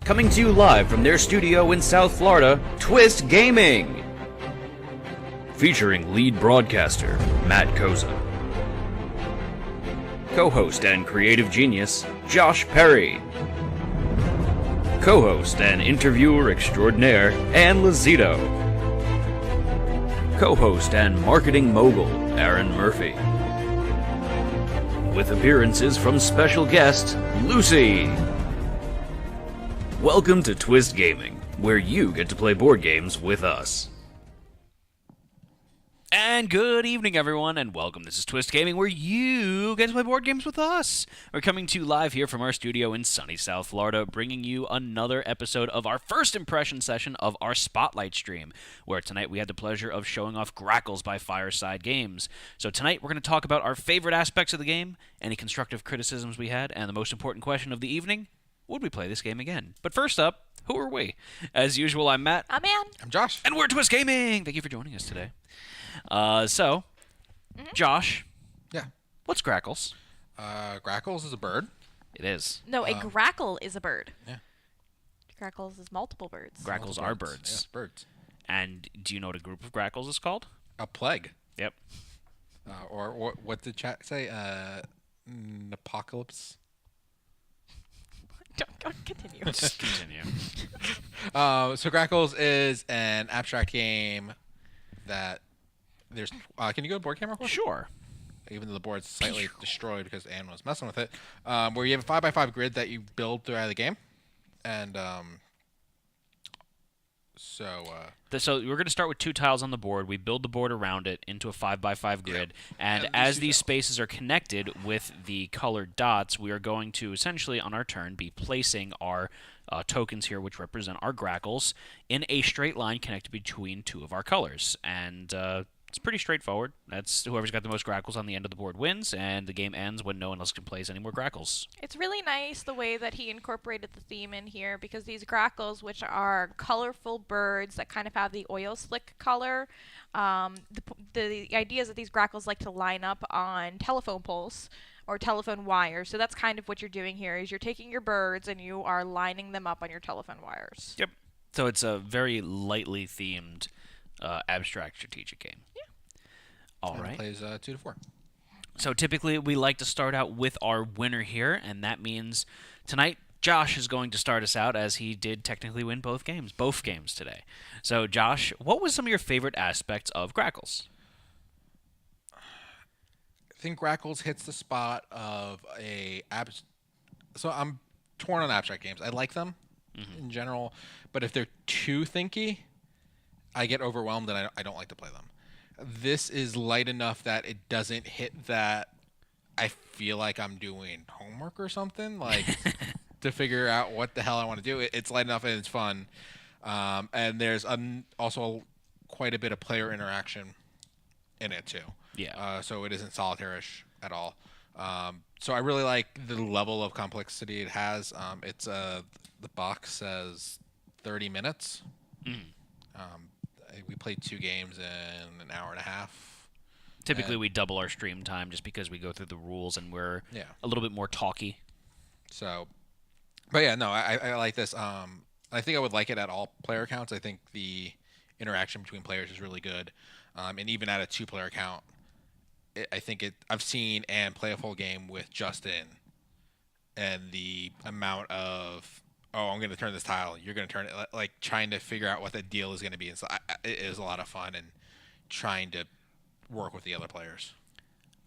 Coming to you live from their studio in South Florida, Twist Gaming. Featuring lead broadcaster, Matt Koza. Co-host and creative genius, Josh Perry. Co-host and interviewer extraordinaire, Ann Lazito. Co-host and marketing mogul, Aaron Murphy. With appearances from special guest, Lucy. Welcome to Twist Gaming, where you get to play board games with us. And good evening, everyone, and welcome. This is Twist Gaming, where you get to play board games with us. We're coming to you live here from our studio in sunny South Florida, bringing you another episode of our first impression session of our Spotlight stream, where tonight we had the pleasure of showing off Grackles by Fireside Games. So tonight we're going to talk about our favorite aspects of the game, any constructive criticisms we had, and the most important question of the evening: would we play this game again? But first up, who are we? As usual, I'm Matt. I'm Ann. I'm Josh. And we're Twist Gaming! Thank you for joining us today. Josh. Yeah. What's Grackles? Grackles is a bird. It is. No, a grackle is a bird. Yeah. Grackles is multiple birds. Grackles are birds. Yes, birds. And do you know what a group of grackles is called? A plague. Yep. Or what did chat say? Apocalypse. Don't continue. Just continue. So Grackles is an abstract game that there's. Can you go to board camera? Sure. Even though the board's slightly destroyed because Ann was messing with it, where you have a 5x5 grid that you build throughout the game, and so we're going to start with 2 tiles on the board. We build the board around it into a 5x5 grid, and as these spaces are connected with the colored dots, we are going to essentially, on our turn, be placing our tokens here, which represent our grackles, in a straight line connected between 2 of our colors. And it's pretty straightforward. That's whoever's got the most grackles on the end of the board wins, and the game ends when no one else can place any more grackles. It's really nice the way that he incorporated the theme in here, because these grackles, which are colorful birds that kind of have the oil slick color, the idea is that these grackles like to line up on telephone poles or telephone wires. So that's kind of what you're doing here, is you're taking your birds and you are lining them up on your telephone wires. Yep. So it's a very lightly themed abstract strategic game. Yeah. All right. It plays 2 to 4. So typically we like to start out with our winner here, and that means tonight Josh is going to start us out, as he did technically win both games today. So Josh, what was some of your favorite aspects of Grackles? I think Grackles hits the spot of so I'm torn on abstract games. I like them in general, but if they're too thinky, I get overwhelmed and I don't like to play them. This is light enough that it doesn't hit that I feel like I'm doing homework or something, like to figure out what the hell I want to do. It's light enough and it's fun. And there's also quite a bit of player interaction in it too. Yeah. So it isn't solitaire-ish at all. So I really like the level of complexity it has. It's the box says 30 minutes. We played 2 games in an hour and a half. Typically we double our stream time just because we go through the rules and we're a little bit more talky. So, but yeah, no, I like this. I think I would like it at all player counts. I think the interaction between players is really good. And even at a 2-player count, I've seen Ann play a full game with Justin, and the amount of, oh, I'm going to turn this tile, you're going to turn it, like trying to figure out what the deal is going to be. And so it is a lot of fun and trying to work with the other players.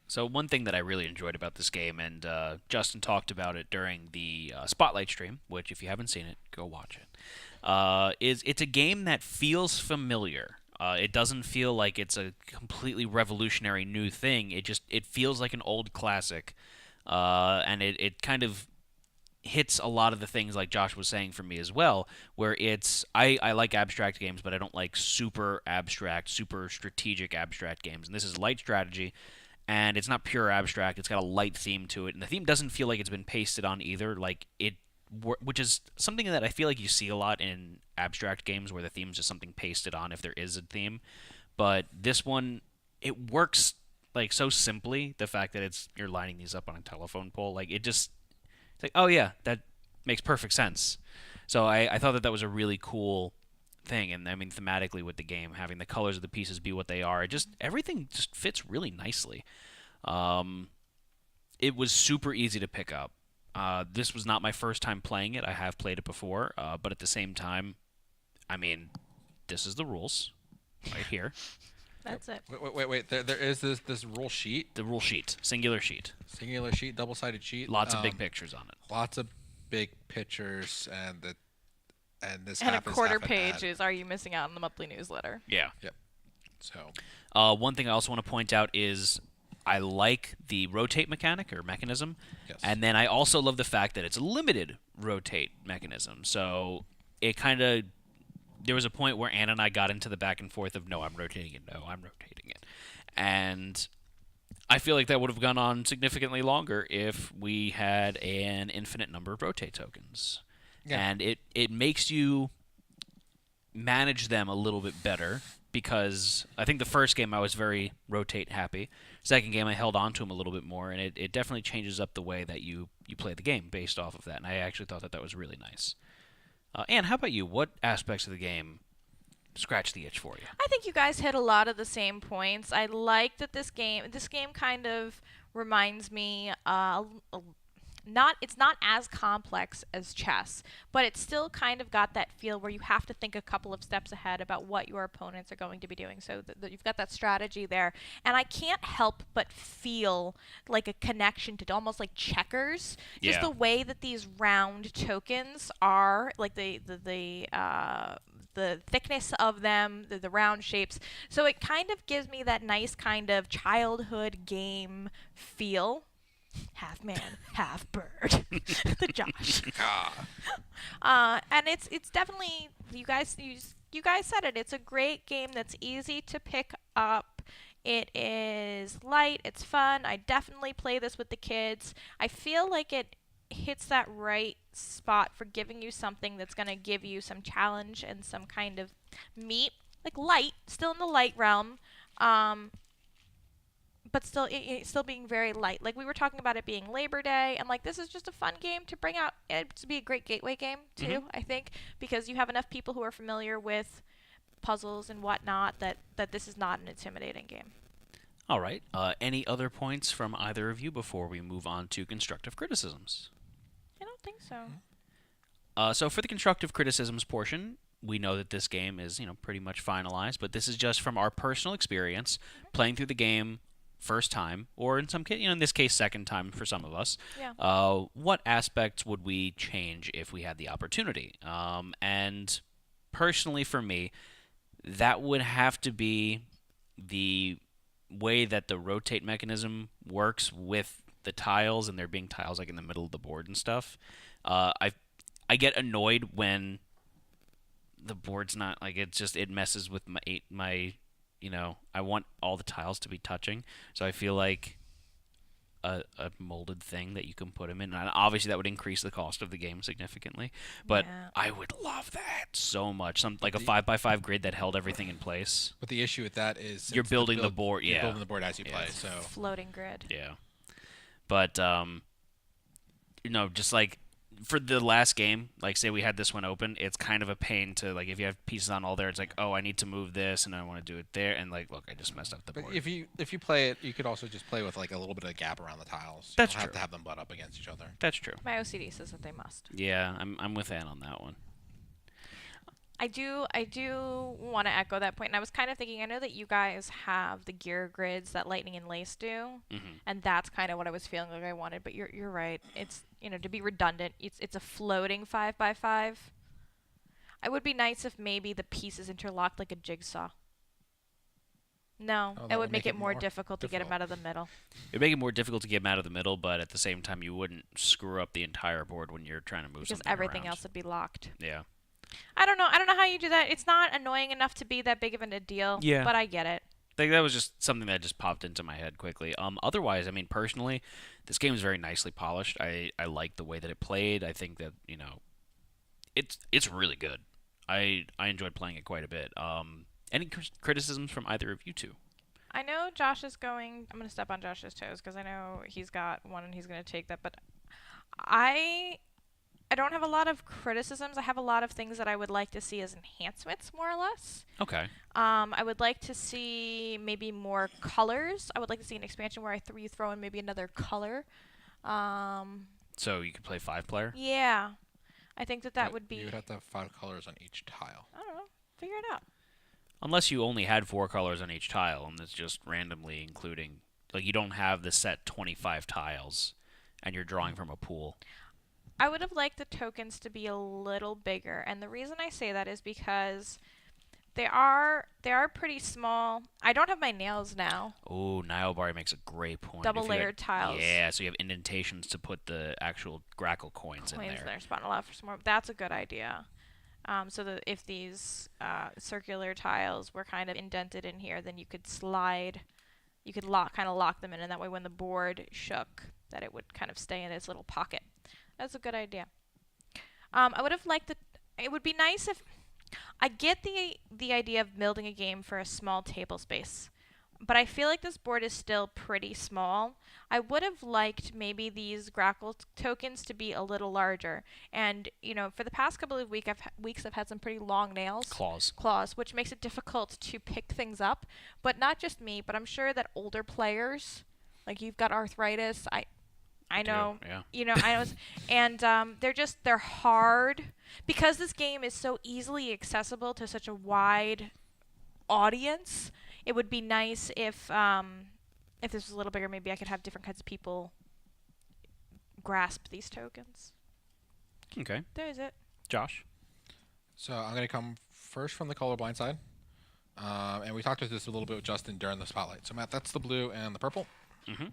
So one thing that I really enjoyed about this game, and Justin talked about it during the Spotlight stream, which if you haven't seen it, go watch it, is it's a game that feels familiar. It doesn't feel like it's a completely revolutionary new thing. It feels like an old classic, and it kind of hits a lot of the things like Josh was saying for me as well, where I like abstract games, but I don't like super abstract, super strategic abstract games. And this is light strategy, and it's not pure abstract. It's got a light theme to it, and the theme doesn't feel like it's been pasted on either. Which is something that I feel like you see a lot in abstract games, where the theme's just something pasted on if there is a theme. But this one, it works like so simply. The fact that you're lining these up on a telephone pole, like it's like, oh yeah, that makes perfect sense. So I thought that was a really cool thing, and I mean thematically with the game, having the colors of the pieces be what they are, everything just fits really nicely. It was super easy to pick up. This was not my first time playing it. I have played it before, but at the same time, I mean, this is the rules right here. That's it. Wait. There is this rule sheet. The rule sheet, singular sheet. Singular sheet, double-sided sheet. Lots of big pictures on it. Lots of big pictures, and this And a half is quarter half an page ad. is "Are you missing out on the monthly newsletter?" Yeah. Yep. So One thing I also want to point out is I like the rotate mechanic or mechanism, yes. and then I also love the fact that it's a limited rotate mechanism. So it kind of there was a point where Anna and I got into the back and forth of no, I'm rotating it, no, I'm rotating it, and I feel like that would have gone on significantly longer if we had an infinite number of rotate tokens. Yeah. And it makes you manage them a little bit better, because I think the first game I was very rotate happy. Second game I held on to them a little bit more, and it definitely changes up the way that you play the game based off of that, and I actually thought that was really nice. Anne, how about you? What aspects of the game scratch the itch for you? I think you guys hit a lot of the same points. I like that this game kind of reminds me it's not as complex as chess, but it's still kind of got that feel where you have to think a couple of steps ahead about what your opponents are going to be doing. So you've got that strategy there, and I can't help but feel like a connection to almost like checkers. Just Yeah. the way that these round tokens are, like the thickness of them, the round shapes. So it kind of gives me that nice kind of childhood game feel. Half man, half bird. The Josh. And it's definitely, you guys said it. It's a great game that's easy to pick up. It is light. It's fun. I definitely play this with the kids. I feel like it hits that right spot for giving you something that's going to give you some challenge and some kind of meat, like light, still in the light realm. But still, it's still being very light. Like we were talking about it being Labor Day, and like this is just a fun game to bring out. To be a great gateway game too, I think, because you have enough people who are familiar with puzzles and whatnot that this is not an intimidating game. All right. Any other points from either of you before we move on to constructive criticisms? I don't think so. So for the constructive criticisms portion, we know that this game is pretty much finalized, but this is just from our personal experience playing through the game first time, or in some case, in this case, second time for some of us. Yeah. What aspects would we change if we had the opportunity? And personally, for me, that would have to be the way that the rotate mechanism works with the tiles, and there being tiles like in the middle of the board and stuff. I get annoyed when the board's not like it messes with my I want all the tiles to be touching, so I feel like a molded thing that you can put them in, and obviously that would increase the cost of the game significantly, but Yeah. I would love that so much. Like a 5x5 grid that held everything in place. But the issue with that is You're building the board, You're yeah. building the board as you Yeah. play. So Floating grid. Yeah, but just like for the last game, like say we had this one open, it's kind of a pain to like if you have pieces on all there, it's like, oh, I need to move this and I want to do it there, and like, look, I just messed up the But board. if you play it, you could also just play with like a little bit of gap around the tiles. That's you don't have true. to have them butt up against each other. That's true. My OCD says that they must. Yeah, I'm with Ann on that one. I do want to echo that point, and I was kind of thinking, I know that you guys have the gear grids that Lightning and Lace do, and that's kind of what I was feeling like I wanted. But you're right. It's to be redundant. It's a floating 5x5. It would be nice if maybe the pieces interlocked like a jigsaw. No, Oh, it that would make it more difficult to get them out of the middle. It'd make it more difficult to get them out of the middle, but at the same time, you wouldn't screw up the entire board when you're trying to move Because something everything around. else would be locked. Yeah. I don't know how you do that. It's not annoying enough to be that big of a deal. Yeah. But I get it. Like that was just something that just popped into my head quickly. Otherwise, I mean, personally, this game is very nicely polished. I like the way that it played. I think that it's really good. I enjoyed playing it quite a bit. Any criticisms from either of you two? I know Josh is going. I'm going to step on Josh's toes because I know he's got one and he's going to take that. But I I don't have a lot of criticisms. I have a lot of things that I would like to see as enhancements, more or less. Okay. I would like to see maybe more colors. I would like to see an expansion where you throw in maybe another color. So you could play 5-player? Yeah. I think that But would be... You would have to have 5 colors on each tile. I don't know. Figure it out. Unless you only had 4 colors on each tile, and it's just randomly including... Like, you don't have the set 25 tiles, and you're drawing from a pool. I would have liked the tokens to be a little bigger, and the reason I say that is because they are pretty small. I don't have my nails now. Oh, Nilebari makes a great point. Double If you had- layered tiles. Yeah, so you have indentations to put the actual Grackle coins in there. There's spot allowed for some more. That's a good idea. So that if these circular tiles were kind of indented in here, then you could slide, you could kind of lock them in, and that way when the board shook, that it would kind of stay in its little pocket. That's a good idea. I would have liked it would be nice if I get the idea of building a game for a small table space, but I feel like this board is still pretty small. I would have liked maybe these Grackle tokens to be a little larger. And, you know, for the past couple of weeks, I've had some pretty long nails. Claws, which makes it difficult to pick things up. But not just me, but I'm sure that older players, like you've got arthritis, I know, yeah. you know, I was, and they're hard because this game is so easily accessible to such a wide audience. It would be nice if this was a little bigger. Maybe I could have different kinds of people grasp these tokens. Okay. There's it. Josh? So I'm going to come first from the colorblind side. And we talked about this a little bit with Justin during the spotlight. So, Matt, that's the blue and the purple. Mm-hmm.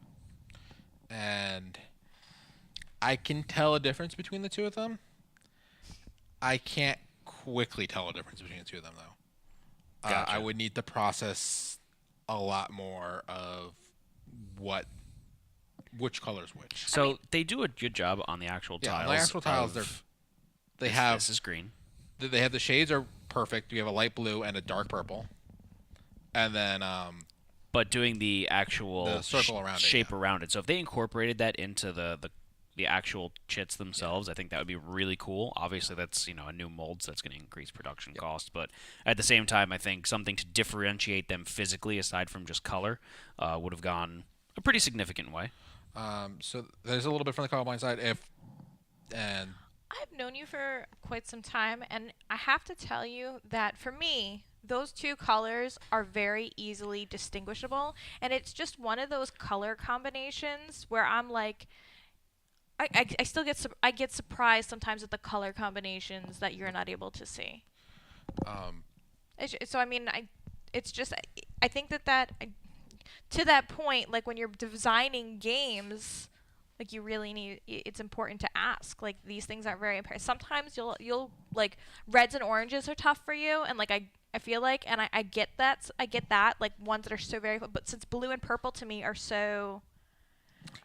And I can tell a difference between the two of them. I can't quickly tell a difference between the two of them, though. Gotcha. I would need to process a lot more of which color is which. So they do a good job on the actual tiles. On the actual tiles, they have This is green. They have the shades are perfect. We have a light blue and a dark purple, and then But doing the actual the circle around it, shape around it. So if they incorporated that into the actual chits themselves, I think that would be really cool. Obviously, that's a new mold, so that's going to increase production cost. But at the same time, I think something to differentiate them physically, aside from just color, would have gone a pretty significant way. So there's a little bit from the colorblind side. I've known you for quite some time, and I have to tell you that for me, those two colors are very easily distinguishable, and it's just one of those color combinations where I'm like, I still get surprised sometimes at the color combinations that you're not able to see. So I mean, I think that to that point, like when you're designing games, like you really it's important to ask. Like these things are very important. Sometimes you'll like reds and oranges are tough for you, and like I feel like, and I get that. I get that, like ones that are so very, but since blue and purple to me are so.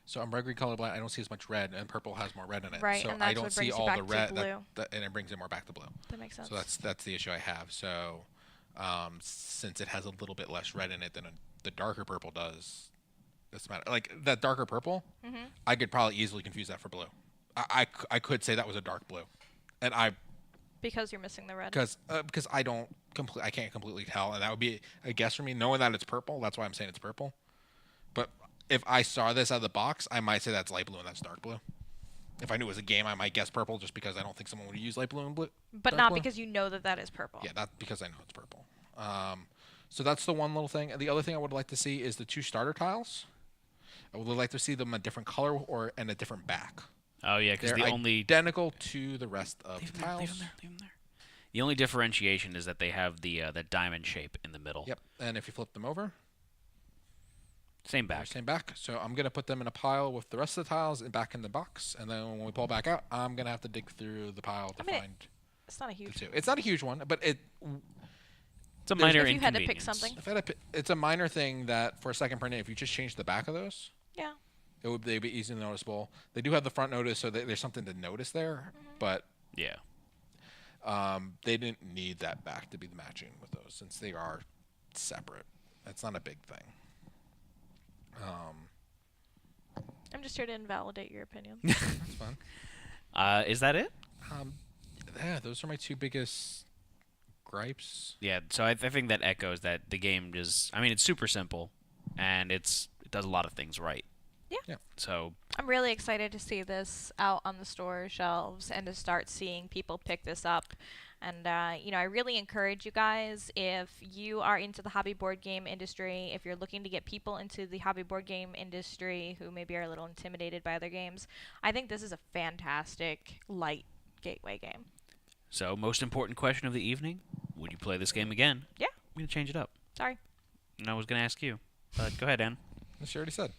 So I'm red green colorblind. I don't see as much red, and purple has more red in it. Right, so and that's I don't what see brings you all back the to red, blue. and it brings it more back to blue. That makes sense. So that's the issue I have. So since it has a little bit less red in it than the darker purple does, this matter. Like that darker purple, I could probably easily confuse that for blue. I could say that was a dark blue, and because you're missing the red. because I can't completely tell, and that would be a guess for me. Knowing that it's purple, that's why I'm saying it's purple. But if I saw this out of the box, I might say that's light blue and that's dark blue. If I knew it was a game, I might guess purple just because I don't think someone would use light blue and blue. But dark not blue. because you know that is purple. Yeah, not because I know it's purple. So that's the one little thing. And the other thing I would like to see is the 2 starter tiles. I would like to see them a different color and a different back. Oh yeah, because They're the only identical to the rest of the tiles. Leave them there. The only differentiation is that they have the diamond shape in the middle. Yep. And if you flip them over, Same back. same back. So I'm gonna put them in a pile with the rest of the tiles and back in the box. And then when we pull back out, I'm gonna have to dig through the pile to find It's not a the huge. 2. It's not a huge one, but It's a minor If you had to pick inconvenience. something. it's a minor thing that for a second printing, if you just change the back of those, Yeah. they'd be easily noticeable. They do have the front notice, so there's something to notice there. But Yeah. they didn't need that back to be matching with those since they are separate. That's not a big thing. I'm just here to invalidate your opinion. That's fun. Is that it? Yeah, those are my two biggest gripes. Yeah, so I think that echoes that the game is. I mean, it's super simple, and it does a lot of things right. Yeah. So I'm really excited to see this out on the store shelves and to start seeing people pick this up. And, I really encourage you guys, if you are into the hobby board game industry, if you're looking to get people into the hobby board game industry who maybe are a little intimidated by other games, I think this is a fantastic, light gateway game. So, most important question of the evening: would you play this game again? Yeah. I'm gonna change it up. Sorry. And I was gonna ask you, but go ahead, Ann. She already said.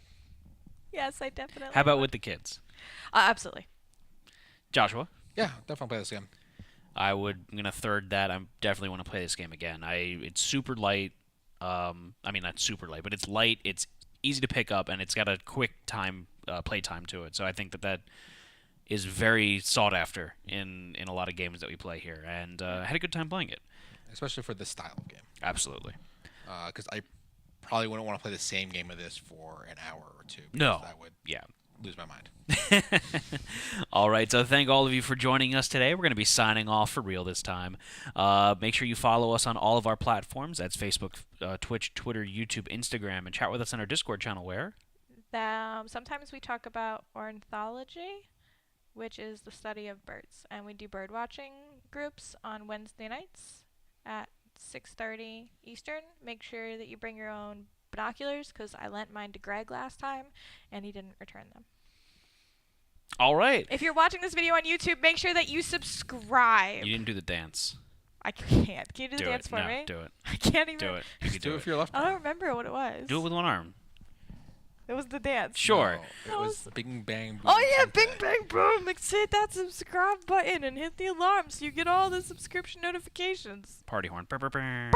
Yes, I definitely How about would. with the kids? Absolutely. Joshua? Yeah, definitely play this game. I'm gonna third that. I definitely want to play this game again. It's super light. I mean, not super light, but it's light. It's easy to pick up, and it's got a quick play time to it. So I think that is very sought after in a lot of games that we play here, and I had a good time playing it. Especially for this style of game. Absolutely. Because I probably wouldn't want to play the same game of this for an hour or two. No. That would Yeah. lose my mind. All right, so thank all of you for joining us today. We're going to be signing off for real this time. Make sure you follow us on all of our platforms. That's Facebook, Twitch, Twitter, YouTube, Instagram, and chat with us on our Discord channel where? Sometimes we talk about ornithology, which is the study of birds. And we do bird watching groups on Wednesday nights at 6:30 Eastern. Make sure that you bring your own binoculars, because I lent mine to Greg last time, and he didn't return them. All right. If you're watching this video on YouTube, make sure that you subscribe. You didn't do the dance. I can't. Can you do the Do dance it. for No, me? do it. I can't even. Do it. You can Just do do it it. if you're left. I don't remember what it was. Do it with one arm. It was the dance. Sure. No, it was Bing Bang Boom. Oh yeah, something. bing bang boom! Like, hit that subscribe button and hit the alarm so you get all the subscription notifications. Party horn. Brr, brr, brr.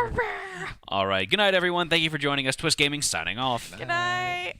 All right. Good night, everyone. Thank you for joining us. Twist Gaming signing off. Good night.